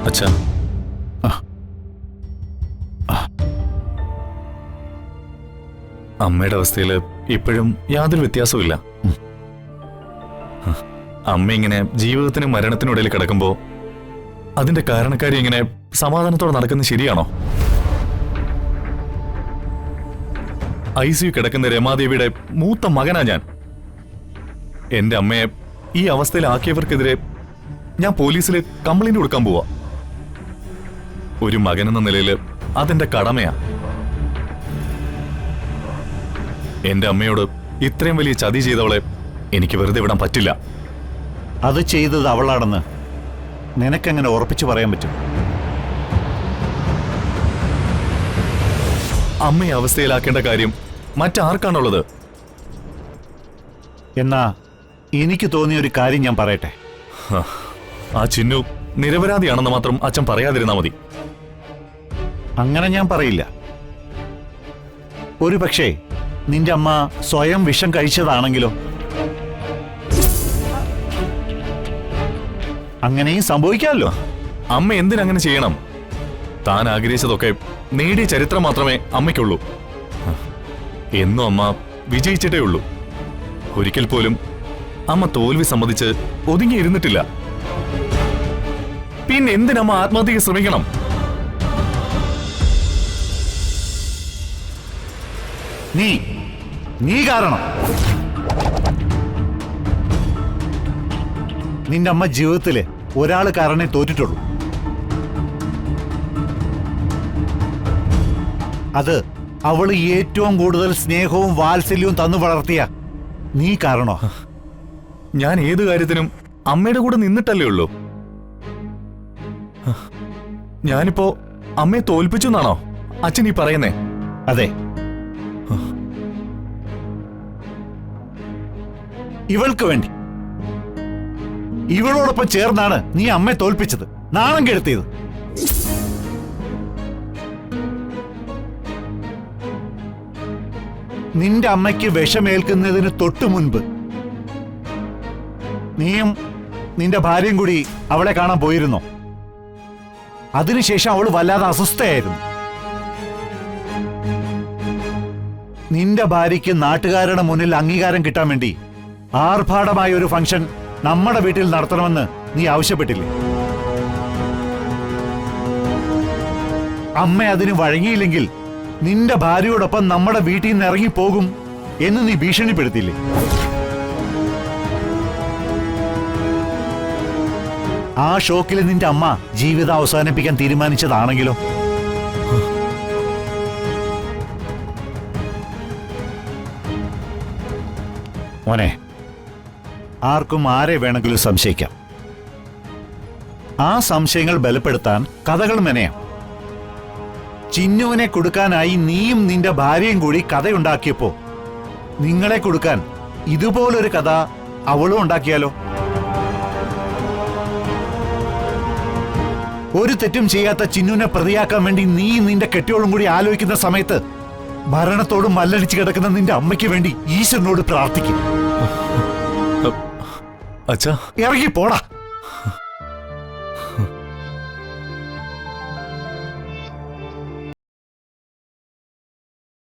അച്ഛാ, അമ്മയുടെ അവസ്ഥയിൽ ഇപ്പോഴും യാതൊരു വ്യത്യാസവും. അമ്മ ഇങ്ങനെ ജീവിതത്തിനും മരണത്തിനും ഇടയിൽ കിടക്കുമ്പോ അതിന്റെ കാരണക്കാരി ഇങ്ങനെ സമാധാനത്തോടെ നടക്കുന്നത് ശരിയാണോ? ICU കിടക്കുന്ന രമാദേവിയുടെ മൂത്ത മകനാ ഞാൻ. എന്റെ അമ്മയെ ഈ അവസ്ഥയിലാക്കിയവർക്കെതിരെ ഞാൻ പോലീസിൽ കംപ്ലൈന്റ് കൊടുക്കാൻ പോവാ. ഒരു മകനെന്ന നിലയിൽ അതെന്റെ കടമയാ. എന്റെ അമ്മയോട് ഇത്രയും വലിയ ചതി ചെയ്തവളെ എനിക്ക് വെറുതെ വിടാൻ പറ്റില്ല. അത് ചെയ്തത് അവളാണെന്ന് നിനക്കെങ്ങനെ ഉറപ്പിച്ചു പറയാൻ പറ്റും? അമ്മയെ അവസ്ഥയിലാക്കേണ്ട കാര്യം മറ്റാർക്കാണുള്ളത്? എന്നാ എനിക്ക് തോന്നിയ ഒരു കാര്യം ഞാൻ പറയട്ടെ. ആ ചിന്നു നിരപരാധിയാണെന്ന് മാത്രം അച്ഛൻ പറയാതിരുന്നാ മതി. അങ്ങനെ ഞാൻ പറയില്ല. ഒരു പക്ഷേ നിന്റെ അമ്മ സ്വയം വിഷം കഴിച്ചതാണെങ്കിലോ? അങ്ങനെയും സംഭവിക്കാമല്ലോ. അമ്മ എന്തിനങ്ങനെ ചെയ്യണം? താൻ ആഗ്രഹിച്ചതൊക്കെ നേടിയ ചരിത്രം മാത്രമേ അമ്മയ്ക്കുള്ളൂ. എന്നും അമ്മ വിജയിച്ചിട്ടേ ഉള്ളൂ. ഒരിക്കൽ പോലും അമ്മ തോൽവി സമ്മതിച്ച് ഒതുങ്ങിയിരുന്നിട്ടില്ല. പിന്നെ എന്തിനമ്മ ആത്മഹത്യക്ക് ശ്രമിക്കണം? നീ കാരണം നിന്റെ അമ്മ ജീവിതത്തില് ഒരാള് കാരണേ തോറ്റിട്ടുള്ളൂ. അത് അവള് ഏറ്റവും കൂടുതൽ സ്നേഹവും വാത്സല്യവും തന്നു വളർത്തിയ നീ കാരണോ? ഞാൻ ഏതു കാര്യത്തിനും അമ്മയുടെ കൂടെ നിന്നിട്ടല്ലേ ഉള്ളൂ. ഞാനിപ്പോ അമ്മയെ തോൽപ്പിച്ചു എന്നാണോ അച്ഛൻ ഈ പറയുന്നേ? അതെ. ഇവൾക്ക് വേണ്ടി, ഇവളോടൊപ്പം ചേർന്നാണ് നീ അമ്മയെ തോൽപ്പിച്ചത്, നാണം കെടുത്തിയത്. നിന്റെ അമ്മയ്ക്ക് വിഷമേൽക്കുന്നതിന് തൊട്ടു മുൻപ് നീയും നിന്റെ ഭാര്യയും കൂടി അവളെ കാണാൻ പോയിരുന്നോ? അതിനുശേഷം അവൾ വല്ലാതെ അസ്വസ്ഥയായിരുന്നു. നിന്റെ ഭാര്യയ്ക്ക് നാട്ടുകാരുടെ മുന്നിൽ അംഗീകാരം കിട്ടാൻ വേണ്ടി ആർഭാടമായ ഒരു ഫംഗ്ഷൻ നമ്മുടെ വീട്ടിൽ നടത്തണമെന്ന് നീ ആവശ്യപ്പെട്ടില്ലേ? അമ്മ അതിന് വഴങ്ങിയില്ലെങ്കിൽ നിന്റെ ഭാര്യയോടൊപ്പം നമ്മുടെ വീട്ടിൽ നിന്ന് ഇറങ്ങിപ്പോകും എന്ന് നീ ഭീഷണിപ്പെടുത്തിയില്ലേ? ആ ഷോക്കിൽ നിന്റെ അമ്മ ജീവിതം അവസാനിപ്പിക്കാൻ തീരുമാനിച്ചതാണെങ്കിലോ? മോനെ, ആർക്കും ആരെ വേണമെങ്കിലും സംശയിക്കാം. ആ സംശയങ്ങൾ ബലപ്പെടുത്താൻ കഥകൾ മെനയാം. ചിന്നുവിനെ കൊടുക്കാനായി നീയും നിന്റെ ഭാര്യയും കൂടി കഥയുണ്ടാക്കിയപ്പോ നിങ്ങളെ കൊടുക്കാൻ ഇതുപോലൊരു കഥ അവളും ഉണ്ടാക്കിയാലോ? ഒരു തെറ്റും ചെയ്യാത്ത ചിന്നുവിനെ പ്രതിയാക്കാൻ വേണ്ടി നീ നിന്റെ കെട്ടിയോളും കൂടി ആലോചിക്കുന്ന സമയത്ത് മരണത്തോട് മല്ലടിച്ച് കിടക്കുന്ന നിന്റെ അമ്മയ്ക്ക് വേണ്ടി ഈശ്വരനോട് പ്രാർത്ഥിക്കും. അച്ഛാ, ഇറങ്ങി പോടാ.